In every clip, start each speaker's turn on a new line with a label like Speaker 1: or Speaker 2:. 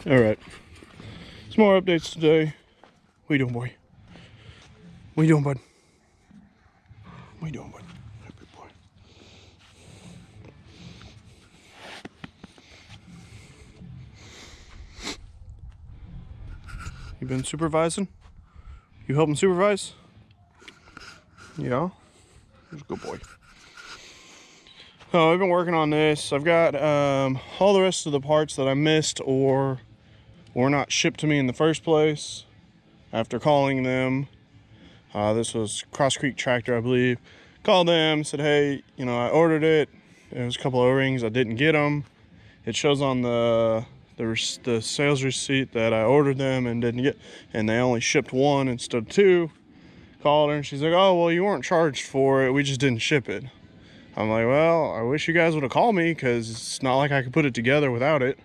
Speaker 1: All right, some more updates today. What you doing, boy? What you doing, bud? What you doing, bud? Good boy. You been supervising? You helping supervise? Yeah. He's a good boy. So I've been working on this. I've got all the rest of the parts that I missed or were not shipped to me in the first place. After calling them, this was Cross Creek Tractor, I believe. Called them, said, hey, you know, I ordered it. There was a couple O-rings, I didn't get them. It shows on the sales receipt that I ordered them and didn't get, and they only shipped one instead of two. Called her and she's like, oh, well, you weren't charged for it, we just didn't ship it. I'm like, well, I wish you guys would have called me because it's not like I could put it together without it.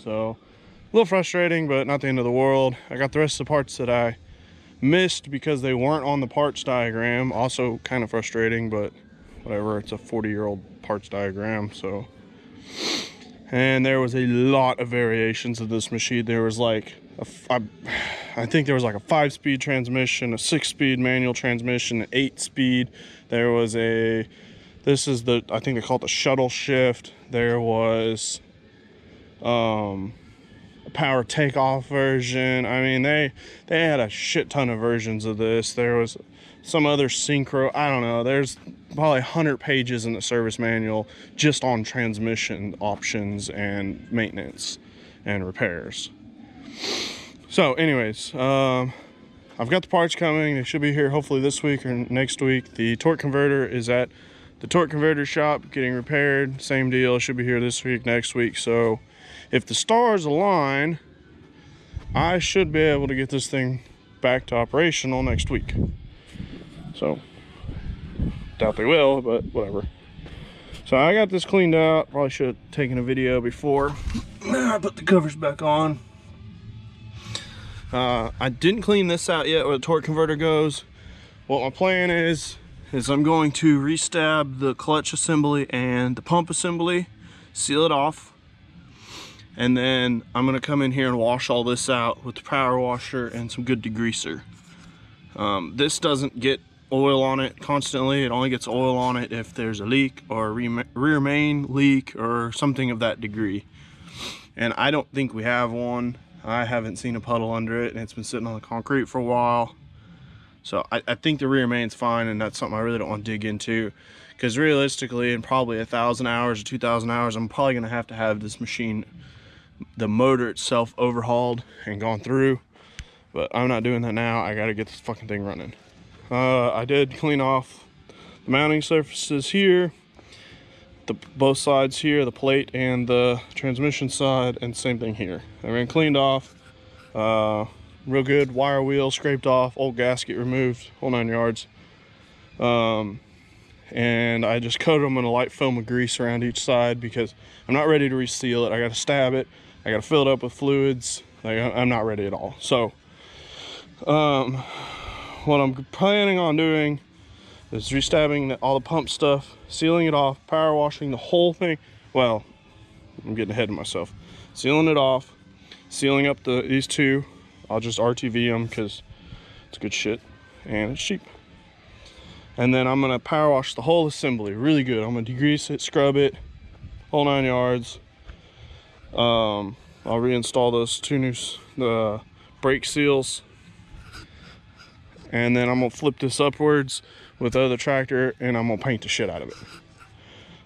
Speaker 1: So a little frustrating, but not the end of the world. I got the rest of the parts that I missed because they weren't on the parts diagram. Also kind of frustrating, but whatever, it's a 40-year-old parts diagram. So, and there was a lot of variations of this machine. There was like I think there was like a 5-speed transmission, a 6-speed manual transmission, an 8-speed. There was a, this is the, I think they call it the shuttle shift. There was a power takeoff version. I mean, they had a shit ton of versions of this. There was some other synchro, I don't know, there's probably 100 pages in the service manual just on transmission options and maintenance and repairs. So anyways, I've got the parts coming. They should be here hopefully this week or next week. The torque converter is at the torque converter shop getting repaired. Same deal, should be here this week, next week. So if the stars align, I should be able to get this thing back to operational next week. So, doubt they will, but whatever. So I got this cleaned out. Probably should have taken a video before I put the covers back on. I didn't clean this out yet where the torque converter goes. What my plan is I'm going to restab the clutch assembly and the pump assembly, seal it off, and then I'm gonna come in here and wash all this out with the power washer and some good degreaser. This doesn't get oil on it constantly. It only gets oil on it if there's a leak or a rear main leak or something of that degree. And I don't think we have one. I haven't seen a puddle under it, and it's been sitting on the concrete for a while. So I think the rear main's fine, and that's something I really don't want to dig into, because realistically, in probably 1,000 hours or 2,000 hours, I'm probably going to have this machine, the motor itself, overhauled and gone through. But I'm not doing that now. I got to get this fucking thing running. I did clean off the mounting surfaces here, both sides here, the plate and the transmission side, and same thing here. They've been cleaned off, real good. Wire wheel scraped off, old gasket removed, whole 9 yards. And I just coated them in a light film of grease around each side because I'm not ready to reseal it. I got to stab it, I got to fill it up with fluids. Like, I'm not ready at all. So what I'm planning on doing is restabbing all the pump stuff, sealing it off, power washing the whole thing. Well, I'm getting ahead of myself. Sealing it off, sealing up these two. I'll just RTV them because it's good shit and it's cheap. And then I'm gonna power wash the whole assembly really good. I'm gonna degrease it, scrub it, whole 9 yards. I'll reinstall those two new brake seals. And then I'm gonna flip this upwards with the other tractor, and I'm gonna paint the shit out of it.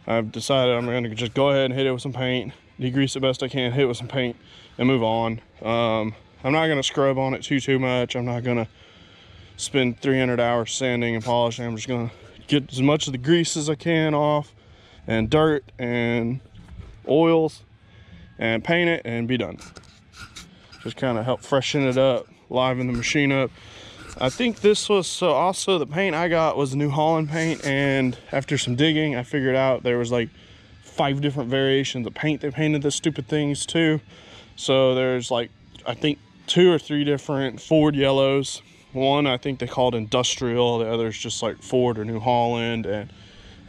Speaker 1: I've decided I'm gonna just go ahead and hit it with some paint, degrease it best I can, hit it with some paint, and move on. I'm not gonna scrub on it too much. I'm not gonna spend 300 hours sanding and polishing. I'm just gonna get as much of the grease as I can off, and dirt and oils, and paint it and be done. Just kind of help freshen it up, liven the machine up. I think this was also the paint I got was New Holland paint, and after some digging I figured out there was like 5 different variations of paint they painted the stupid things to. So there's like, I think 2 or 3 different Ford yellows. One I think they called industrial, the other's just like Ford or New Holland, and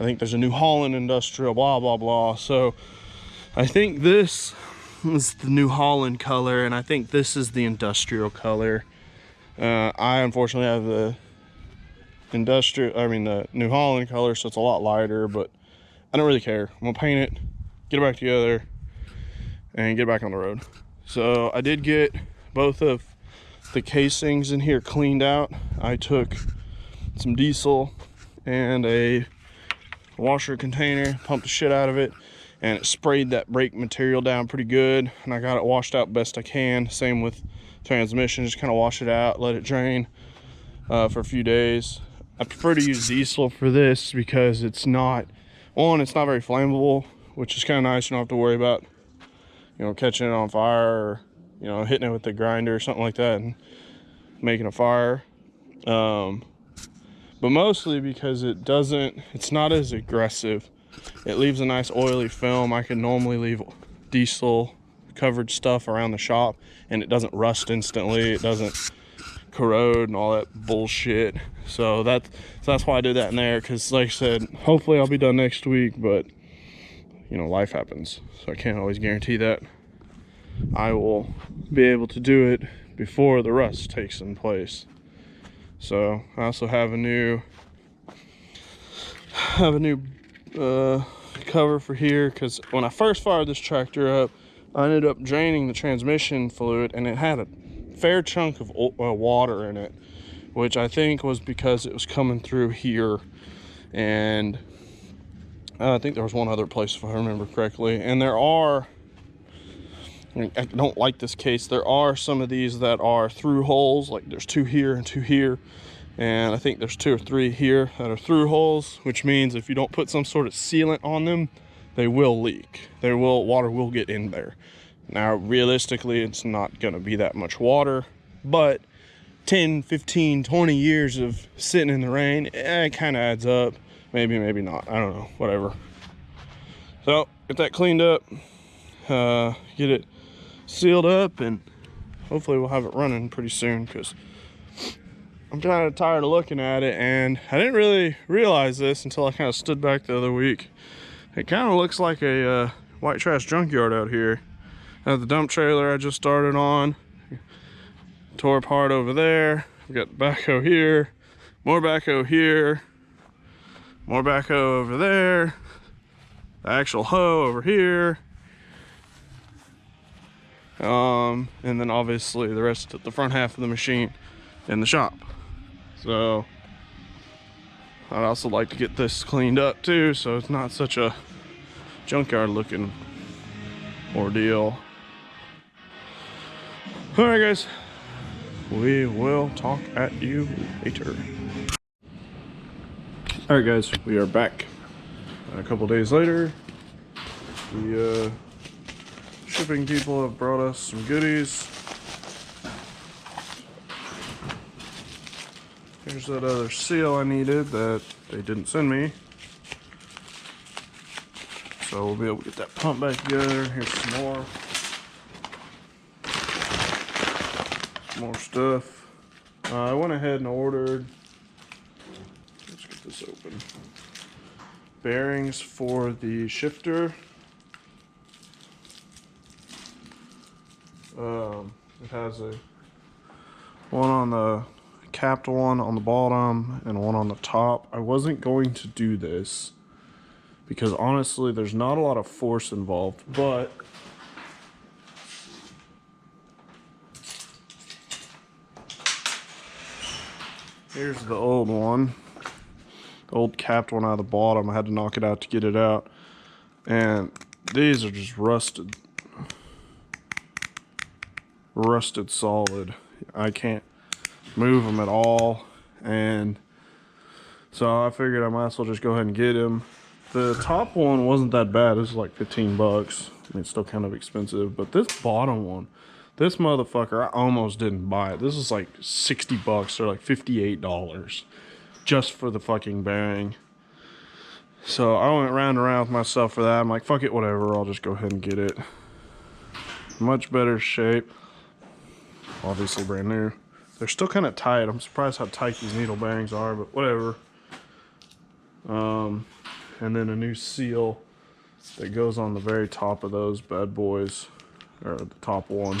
Speaker 1: I think there's a New Holland industrial, blah blah blah. So I think this is the New Holland color, and I think this is the industrial color. I unfortunately have the the New Holland color, so it's a lot lighter, but I don't really care. I'm gonna paint it, get it back together, and get back on the road. So I did get both of the casings in here cleaned out. I took some diesel and a washer container, pumped the shit out of it, and it sprayed that brake material down pretty good, and I got it washed out best I can. Same with transmission, just kind of wash it out, let it drain for a few days. I prefer to use diesel for this because it's not very flammable, which is kind of nice. You don't have to worry about, you know, catching it on fire, or, you know, hitting it with the grinder or something like that and making a fire. But mostly because it's not as aggressive. It leaves a nice oily film. I can normally leave diesel covered stuff around the shop and it doesn't rust instantly. It doesn't corrode and all that bullshit. So that's why I did that in there, because like I said, hopefully I'll be done next week, but you know, life happens, so I can't always guarantee that I will be able to do it before the rust takes in place. So I also have a new cover for here, because when I first fired this tractor up, I ended up draining the transmission fluid and it had a fair chunk of water in it, which I think was because it was coming through here, and I think there was one other place if I remember correctly. And I don't like this case, there are some of these that are through holes, like there's 2 here and 2 here, and I think there's 2 or 3 here that are through holes, which means if you don't put some sort of sealant on them, they will leak. Water will get in there. Now realistically, it's not going to be that much water, but 10, 15, 20 years of sitting in the rain, it kind of adds up. Maybe not, I don't know, whatever. So get that cleaned up, get it sealed up, and hopefully we'll have it running pretty soon, because I'm kind of tired of looking at it. And I didn't really realize this until I kind of stood back the other week. It kind of looks like a white trash junkyard out here. I have the dump trailer I just started on, tore apart over there. We got the backhoe here, more backhoe here, more backhoe over there, the actual hoe over here, and then obviously the rest of the front half of the machine in the shop. So I'd also like to get this cleaned up too, so it's not such a junkyard looking ordeal. All right guys, we will talk at you later. All right guys, we are back a couple days later. The shipping people have brought us some goodies. Here's that other seal I needed that they didn't send me, so we'll be able to get that pump back together. Here's some more stuff. I went ahead and ordered, let's get this open, bearings for the shifter. It has one on the capped one on the bottom and one on the top. I wasn't going to do this because honestly there's not a lot of force involved, but here's the old one, the old capped one out of the bottom. I had to knock it out to get it out, and these are just rusted solid. I can't move them at all, and so I figured I might as well just go ahead and get them. The top one wasn't that bad. It was like 15 bucks. I mean, it's still kind of expensive, but this bottom one, this motherfucker, I almost didn't buy it. This is like 60 bucks or like $58 just for the fucking bearing. So I went round and around with myself for that. I'm like, fuck it, whatever, I'll just go ahead and get it. Much better shape. Obviously brand new. They're still kind of tight. I'm surprised how tight these needle bearings are, but whatever. And then a new seal that goes on the very top of those bad boys. or the top one.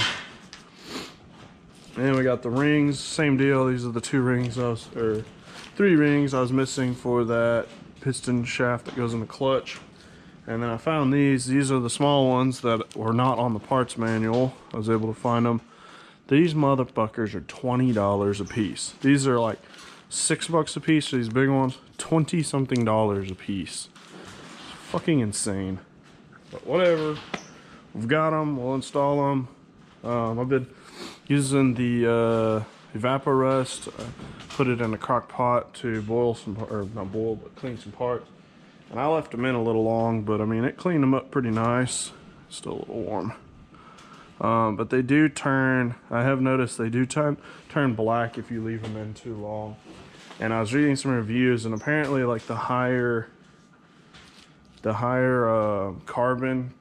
Speaker 1: And we got the rings, same deal. These are the 2 rings or 3 rings I was missing for that piston shaft that goes in the clutch. And then I found these are the small ones that were not on the parts manual. I was able to find them. These motherfuckers are $20 a piece. These are like $6 a piece for these big ones, 20 something dollars a piece. It's fucking insane. But whatever, we've got them, we'll install them. I've been using the Evaporust, put it in a crock pot to boil some, or not boil, but clean some parts. And I left them in a little long, but I mean, it cleaned them up pretty nice. Still a little warm. But they do turn, I have noticed they do turn black if you leave them in too long. And I was reading some reviews, and apparently like the higher carbon,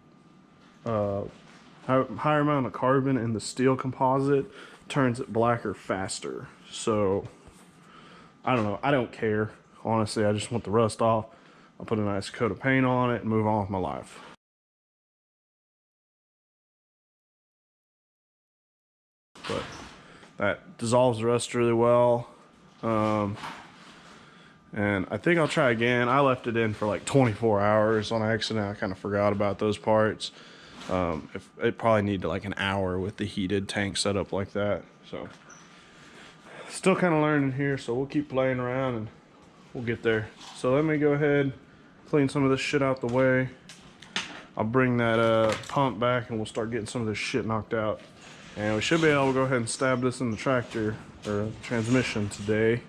Speaker 1: higher amount of carbon in the steel composite turns it blacker faster. So I don't know, I don't care. Honestly, I just want the rust off. I'll put a nice coat of paint on it and move on with my life. But that dissolves the rust really well. And I think I'll try again. I left it in for like 24 hours on accident. I kind of forgot about those parts. If it probably needed like an hour with the heated tank set up like that. So still kind of learning here, so we'll keep playing around and we'll get there. So let me go ahead, clean some of this shit out the way. I'll bring that pump back and we'll start getting some of this shit knocked out. And we should be able to go ahead and stab this in the tractor or transmission today.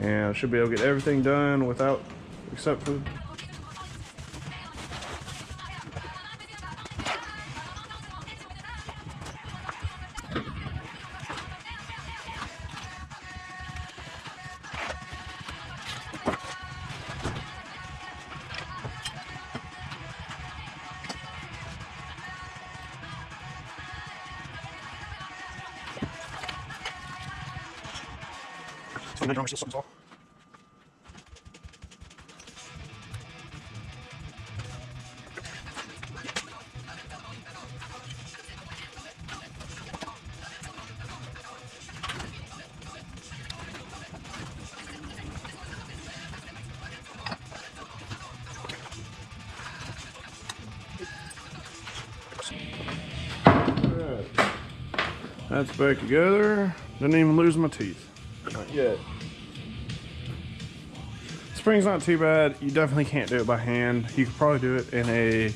Speaker 1: And I should be able to get everything done without, except for that's back together. Didn't even lose my teeth. Not yet. Spring's not too bad. You definitely can't do it by hand. You could probably do it in a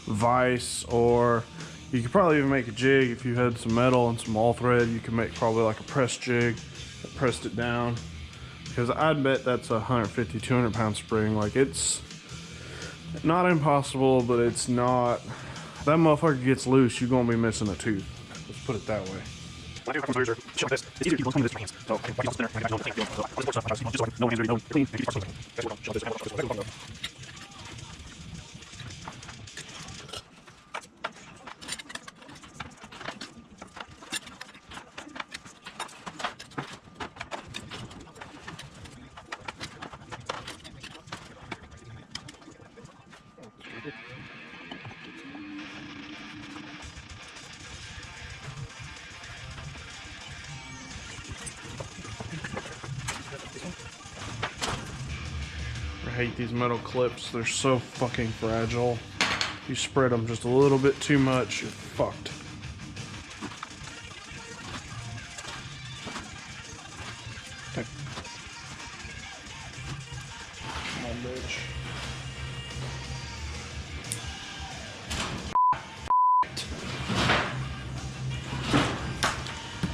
Speaker 1: vise, or you could probably even make a jig if you had some metal and some all thread. You could make probably like a press jig that pressed it down. Because I'd bet that's a 150, 200 pound spring. Like, it's not impossible, but it's not. If that motherfucker gets loose, you're gonna be missing a tooth. Let's put it that way. When I do have shit like this, it's easier to keep clean with this hands. So I can spinner, I got no clean feel. So this works stuff, just so no hands already, no clean, and keep parts clean. That's what I'll show this. I hate these metal clips. They're so fucking fragile. You spread them just a little bit too much, you're fucked. Okay. Come on, bitch.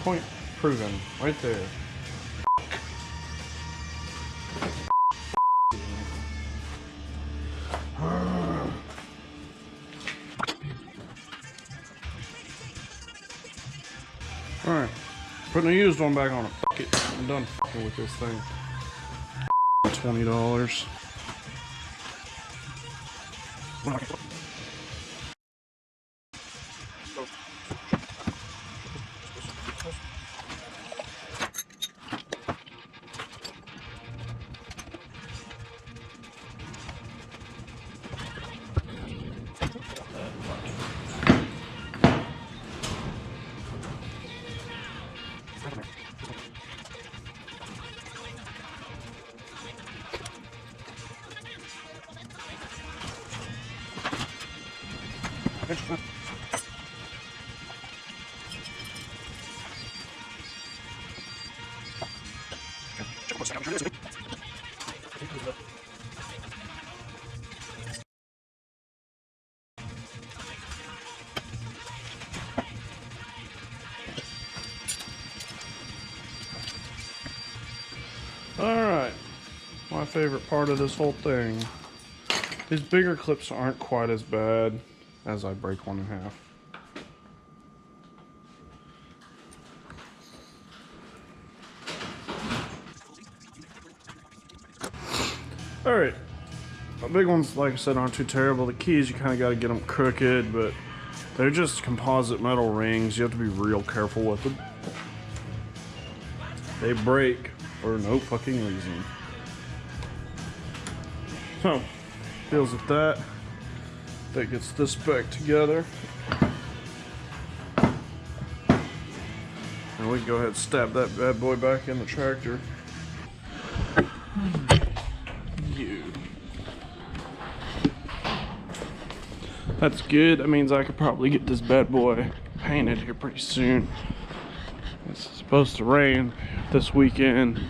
Speaker 1: Point proven. Right there. Alright, putting a used one back on it. Fuck it. I'm done fucking with this thing. $20. Alright, my favorite part of this whole thing. These bigger clips aren't quite as bad as I break one in half. Alright, the big ones, like I said, aren't too terrible. The keys, you kind of got to get them crooked, but they're just composite metal rings. You have to be real careful with them. They break for no fucking reason. So, deals with that. That gets this back together. And we can go ahead and stab that bad boy back in the tractor. That's good. That means I could probably get this bad boy painted here pretty soon. It's supposed to rain this weekend,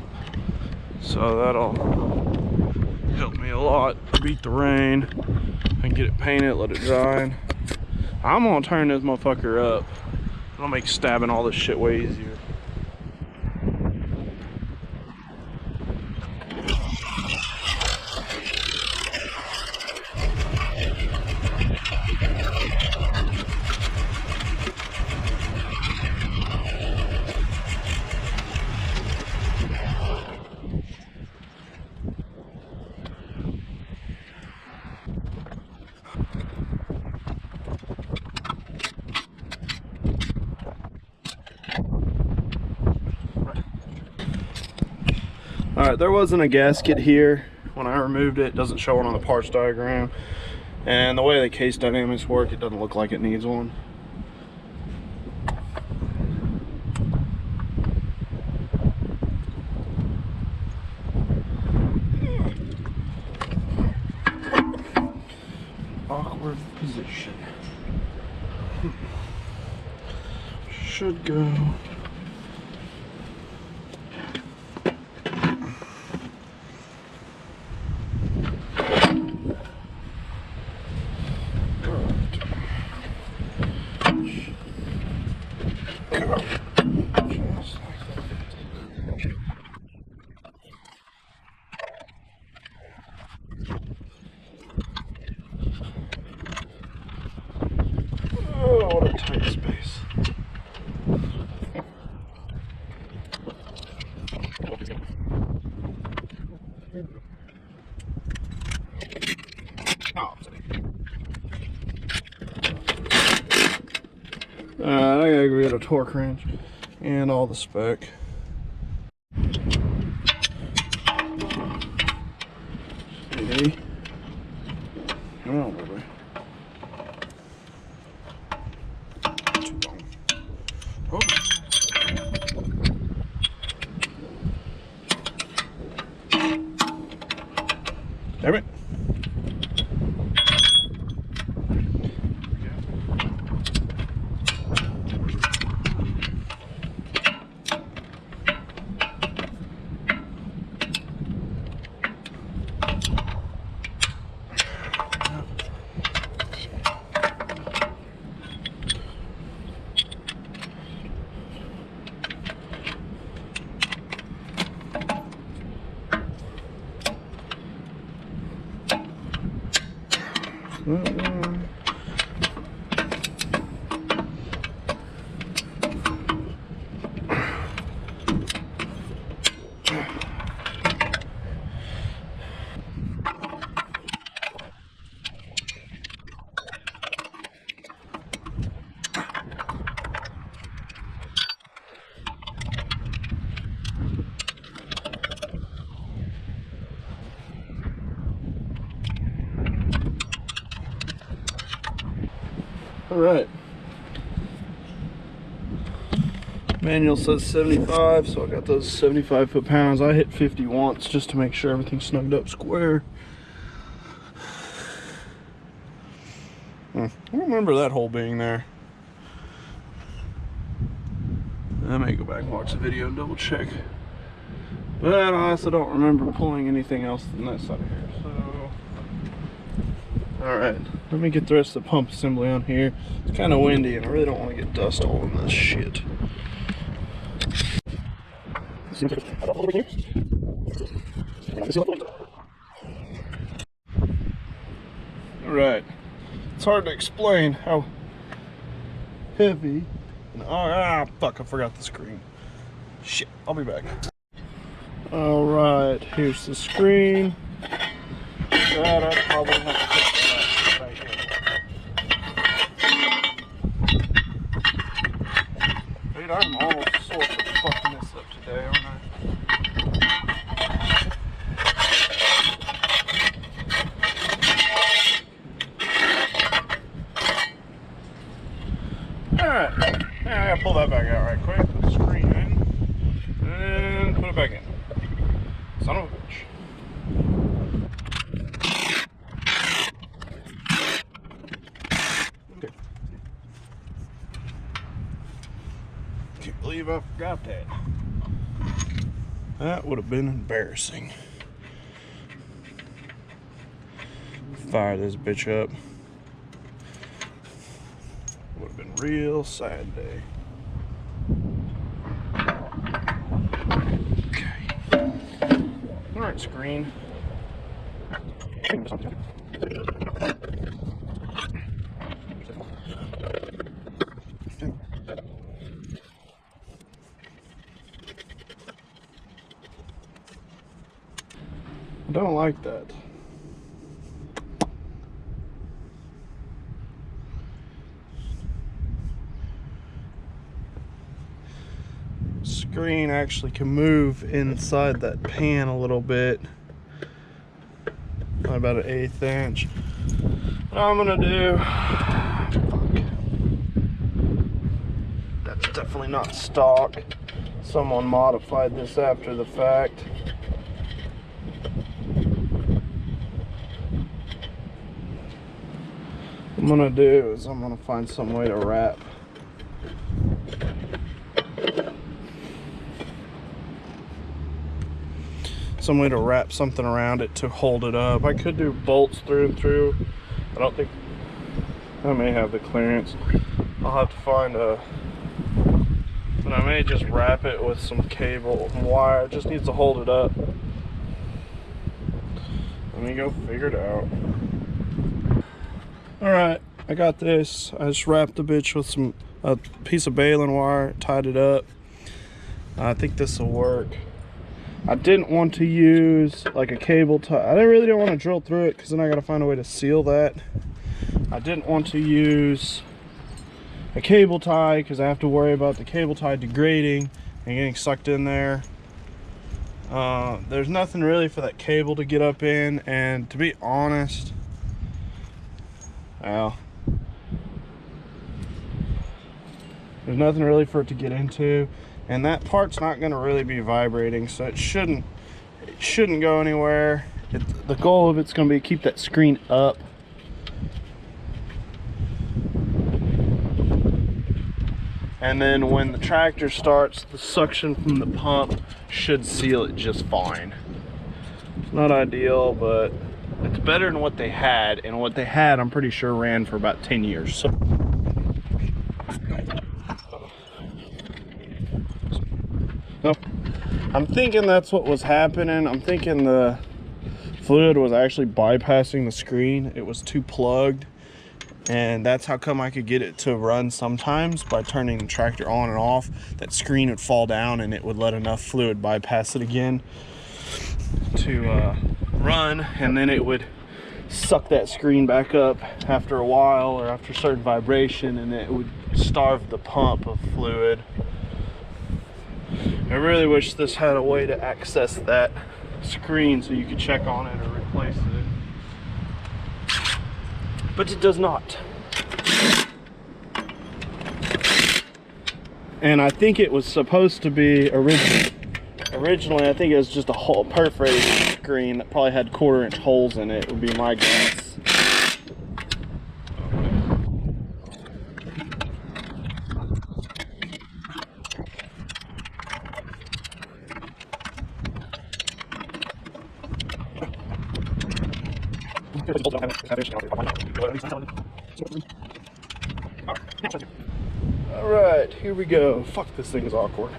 Speaker 1: so that'll help me a lot. Beat the rain and get it painted, let it dry. I'm gonna turn this motherfucker up. It'll make stabbing all this shit way easier. Alright, there wasn't a gasket here when I removed it. It doesn't show it on the parts diagram. And the way the case dynamics work, it doesn't look like it needs one. Awkward position. Should go. Oh, what a tight space. I gotta go get a torque wrench and all the spec. Okay. Oh, baby. Too long. Oh. Damn it. All right. Manual says 75, so I got those 75 foot-pounds. I hit 50 once just to make sure everything's snugged up square. I don't remember that hole being there. I may go back and watch the video and double check. But I also don't remember pulling anything else than that side of here. So, alright, let me get the rest of the pump assembly on here. It's kind of windy and I really don't want to get dust all in this shit. Alright, it's hard to explain how heavy. Fuck, I forgot the screen. Shit, I'll be back. Alright, here's the screen. That I probably have to put that right here. Dude, I'm all sorts of fucking this up today, aren't I? Alright, I gotta pull that back out right quick. Put the screen in. And put it back in. Son of a bitch. Okay. Can't believe I forgot that. That would have been embarrassing. Fire this bitch up. Would have been a real sad day. Alright, screen. I don't like that. Screen actually can move inside that pan a little bit, about an 1/8 inch. What I'm gonna do, fuck, that's definitely not stock. Someone modified this after the fact. What I'm gonna do is I'm gonna find some way to wrap something around it to hold it up. I could do bolts through and through. I don't think I may have the clearance. I'll have to find a, but I may just wrap it with some cable and wire. It just needs to hold it up. Let me go figure it out. Alright, I got this. I just wrapped the bitch with a piece of baling wire, tied it up. I think this will work. I didn't want to use like a cable tie. I really didn't want to drill through it because then I got to find a way to seal that. I didn't want to use a cable tie because I have to worry about the cable tie degrading and getting sucked in there. There's nothing really for that cable to get up in, and to be honest, well, there's nothing really for it to get into. And that part's not going to really be vibrating, so it shouldn't go anywhere. The goal of it's going to be to keep that screen up. And then when the tractor starts, the suction from the pump should seal it just fine. It's not ideal, but it's better than what they had. And what they had, I'm pretty sure, ran for about 10 years. So I'm thinking that's what was happening. I'm thinking the fluid was actually bypassing the screen. It was too plugged, and that's how come I could get it to run sometimes by turning the tractor on and off. That screen would fall down and it would let enough fluid bypass it again to run, and then it would suck that screen back up after a while or after a certain vibration, and it would starve the pump of fluid. I really wish this had a way to access that screen so you could check on it or replace it, but it does not. And I think it was supposed to be originally I think it was just a whole perforated screen that probably had 1/4 inch holes in it, would be my guess. Alright, here we go. Fuck, this thing is awkward.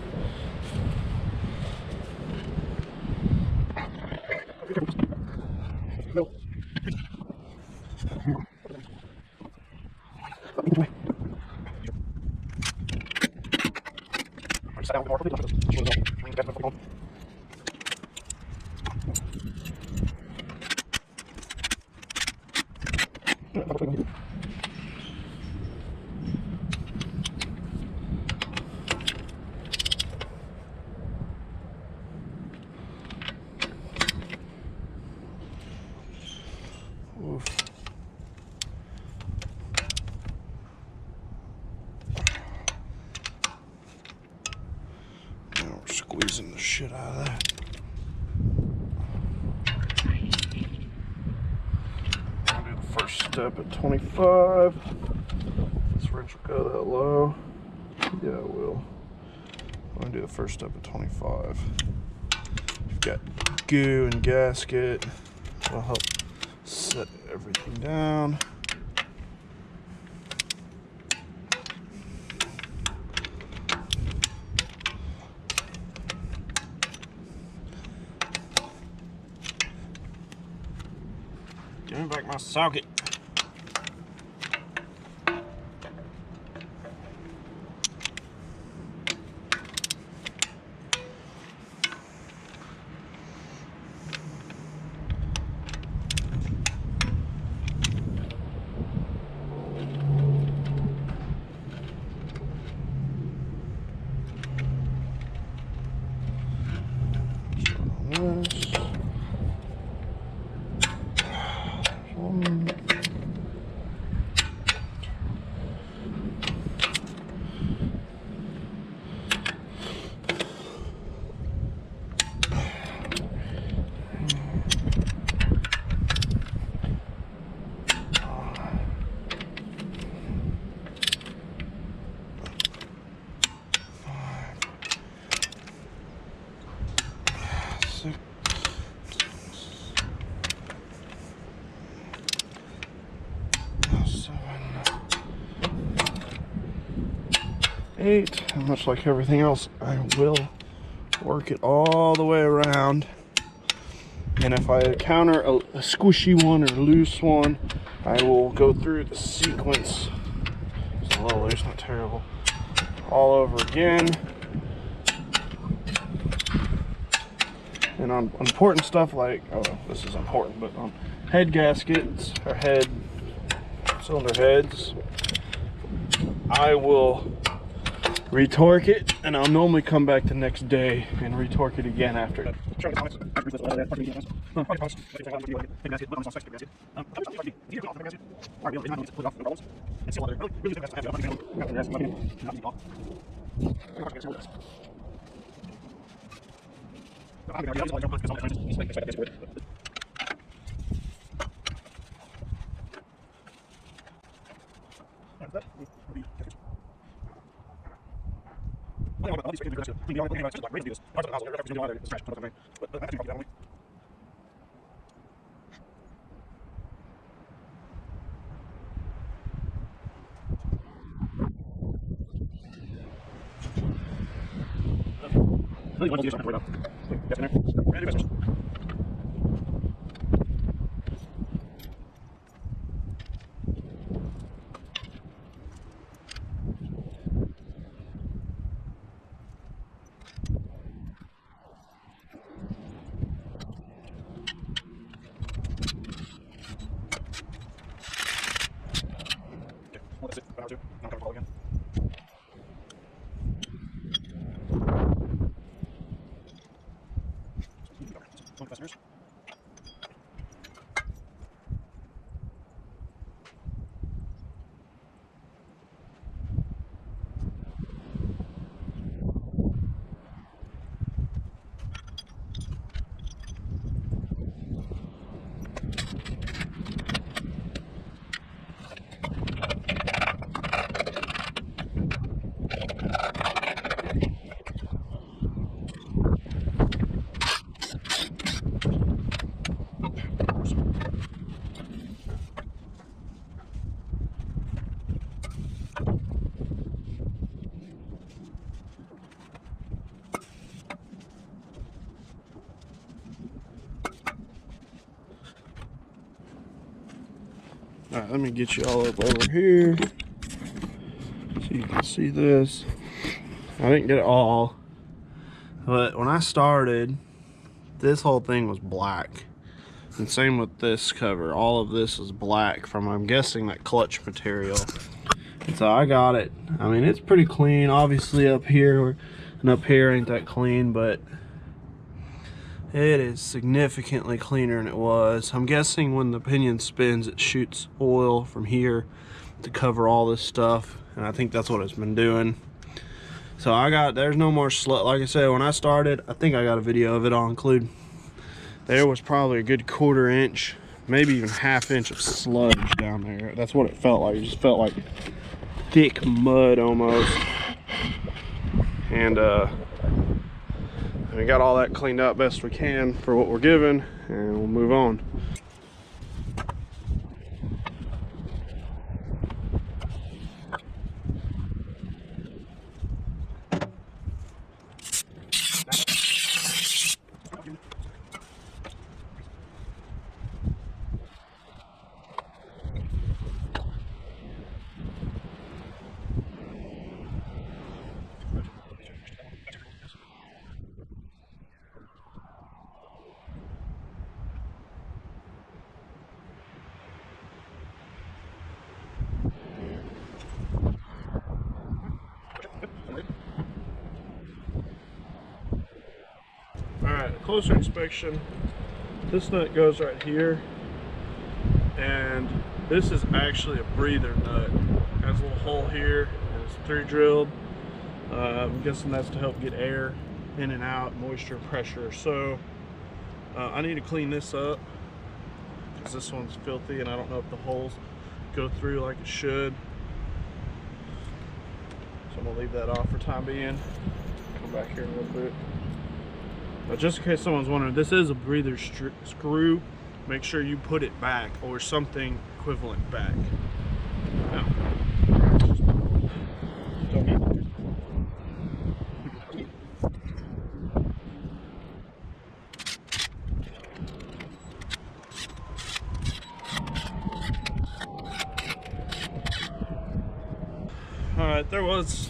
Speaker 1: Oof. Now we're squeezing the shit out of that. I'll do the first step at 25. This wrench will go that low. Yeah, it will. I'm gonna do the first step at 25. You've got goo and gasket. That'll help set everything down. Give me back my socket. Eight, and much like everything else, I will work it all the way around. And if I encounter a squishy one or a loose one, I will go through the sequence. It's a little loose, not terrible. All over again. And on important stuff like, oh, this is important, but on head gaskets or head cylinder heads, I will retorque it, and I'll normally come back the next day and retorque it again after. All right, let me get you all up over here so you can see this. I didn't get it all, but when I started, this whole thing was black. And same with this cover. All of this is black from, I'm guessing, that clutch material. And so I got it. I mean, it's pretty clean. Obviously up here and up here ain't that clean, but it is significantly cleaner than it was. I'm guessing when the pinion spins, it shoots oil from here to cover all this stuff. And I think that's what it's been doing. So there's no more sludge. Like I said, when I started, I think I got a video of it, I'll include. There was probably a good 1/4 inch, maybe even 1/2 inch of sludge down there. That's what it felt like. It just felt like thick mud almost. And we got all that cleaned up best we can for what we're given, and we'll move on. Alright, closer inspection. This nut goes right here, and this is actually a breather nut. It has a little hole here, and it's 3 drilled. I'm guessing that's to help get air in and out, moisture, pressure. So I need to clean this up because this one's filthy, and I don't know if the holes go through like it should. So I'm gonna leave that off for time being. Come back here in a little bit. But just in case someone's wondering, this is a breather screw. Make sure you put it back or something equivalent back. Now, alright, there was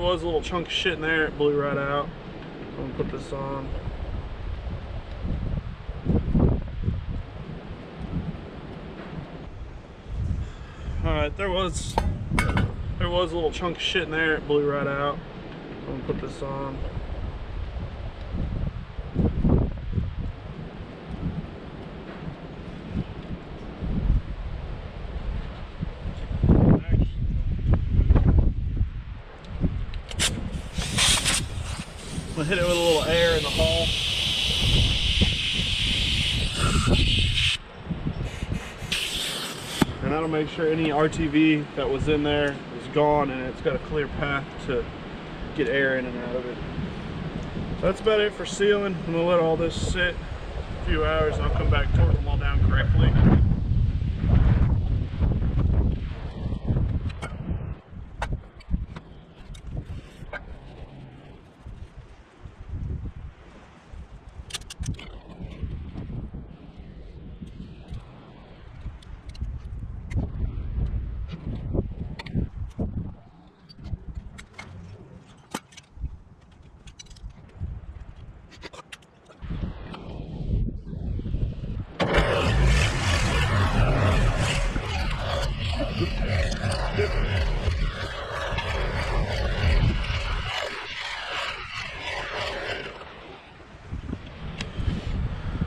Speaker 1: a little chunk of shit in there. It blew right out. I'm gonna put this on. Alright, there was a little chunk of shit in there. It blew right out. I'm gonna put this on. I'm gonna hit it with a little air in the hull. And that'll make sure any RTV that was in there is gone, and it's got a clear path to get air in and out of it. So that's about it for sealing. I'm gonna let all this sit a few hours, and I'll come back, torque them all down correctly.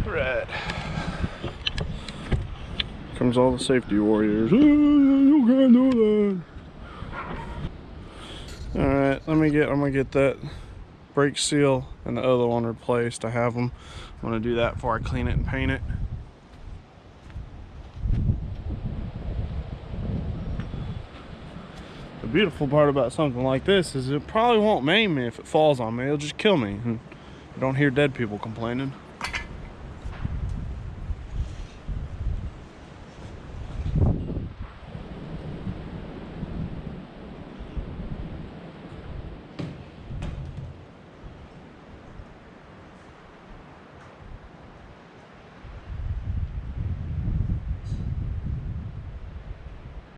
Speaker 1: Right. Comes all the safety warriors. Oh, you can't do that. Alright, I'm gonna get that brake seal and the other one replaced. I have them. I'm gonna do that before I clean it and paint it. The beautiful part about something like this is it probably won't maim me if it falls on me. It'll just kill me. And you don't hear dead people complaining.